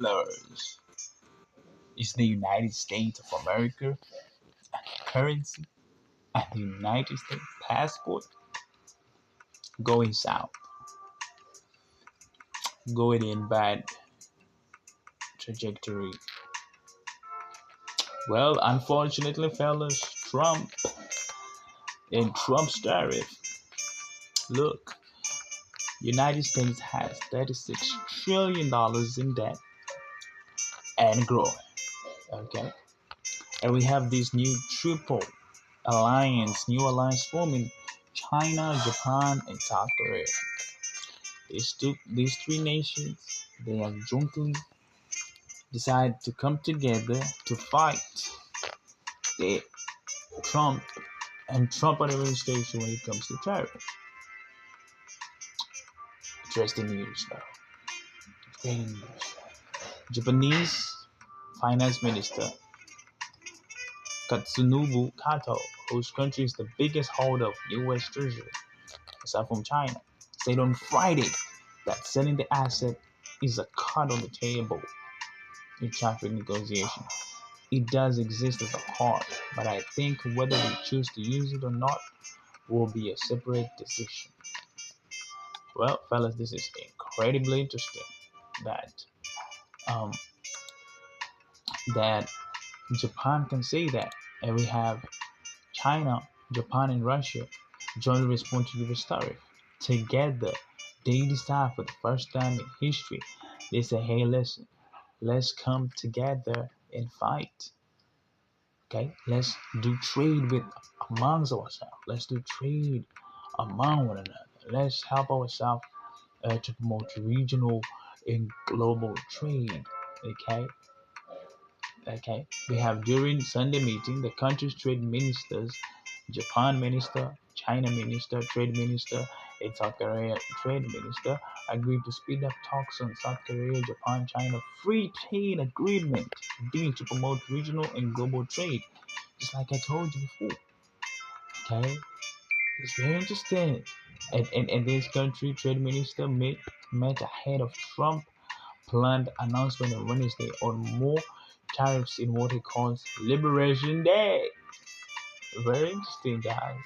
dollars is the United States of America currency and the United States passport going south, going in bad trajectory. Well, unfortunately, fellas, Trump and Trump's tariff. Look, United States has $36 trillion in debt and growing. Okay, and we have this new alliance forming China, Japan, and South Korea. These three nations, they have jointly decided to come together to fight the Trump Trump administration when it comes to tariff. Interesting news now. Breaking news. Japanese Finance Minister Katsunobu Kato, whose country is the biggest holder of U.S. Treasury, aside from China, said on Friday that selling the asset is a card on the table in traffic negotiation. It does exist as a card, but I think whether we choose to use it or not will be a separate decision. Well, fellas, this is incredibly interesting that um, that Japan can say that, and we have China, Japan, and Russia jointly respond to US tariff. Together, they decide for the first time in history. They say, "Hey, listen, let's come together and fight. Okay, let's do trade with amongst ourselves. Let's do trade among one another. Let's help ourselves to promote regional and global trade." Okay, okay. We have during Sunday meeting the country's trade ministers, Japan minister, China minister, trade minister, and South Korea trade minister agreed to speed up talks on South Korea, Japan, China free trade agreement deal to promote regional and global trade. Just like I told you before. Okay, it's very interesting. And this country trade minister met ahead of Trump planned announcement on Wednesday on more tariffs in what he calls Liberation Day. Very interesting, guys.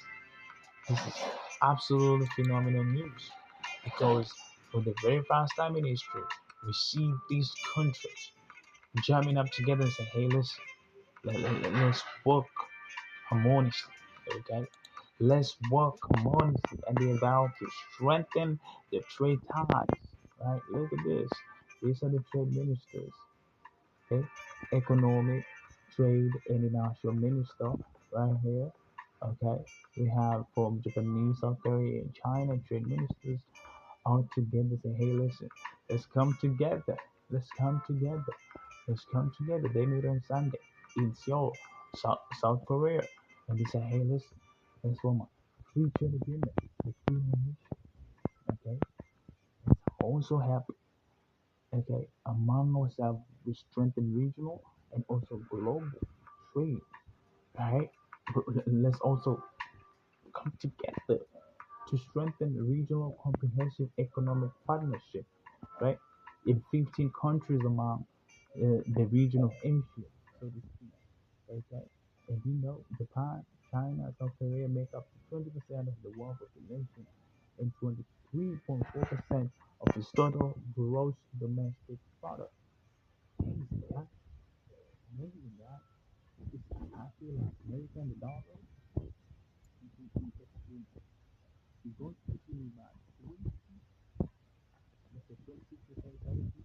This is absolutely phenomenal news because for the very first time in history, we see these countries jamming up together and say, "Hey, listen, let's work harmoniously." Okay, let's work harmoniously, and they're about to strengthen the trade ties. Right? Look at this. These are the trade ministers. Okay, economic, trade, and international minister right here. Okay, we have from Japanese, South Korea, and China trade ministers all together say, "Hey, listen, let's come together. Let's come together. Let's come together." They meet on Sunday in Seoul, South Korea, and they say, "Hey, listen, let's form a free trade agreement with three nations." Okay, also happy. Okay, among ourselves, we strengthen regional and also global trade. Right? Let's also come together to strengthen regional comprehensive economic partnership, right? In 15 countries among the region of Asia, so to speak. Okay, and Japan, China, South Korea make up 20% of the world population and 23.4% of its total gross domestic product. Amazing, right? Amazing, right? I feel like America and the dollar is going to continue by 20, let's say 26% currency,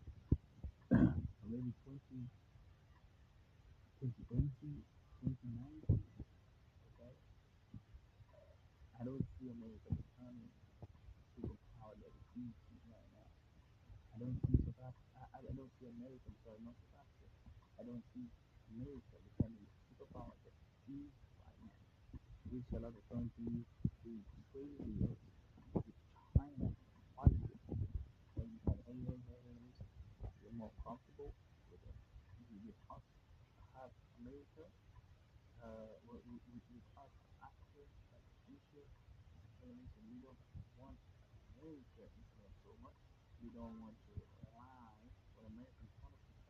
or maybe 2080, 2090. Okay, I don't see America becoming superpower that it needs to be right now. I don't see South Africa. I don't see America. I'm sorry, not South Africa. I don't see America becoming the superpower that it is right now. We see a lot of countries doing trade deals with China, Russia, and you can you're more comfortable with it. You talk have America, we talk Africa, like Asia, and we don't want America influence so much. We don't want to rely on American policy.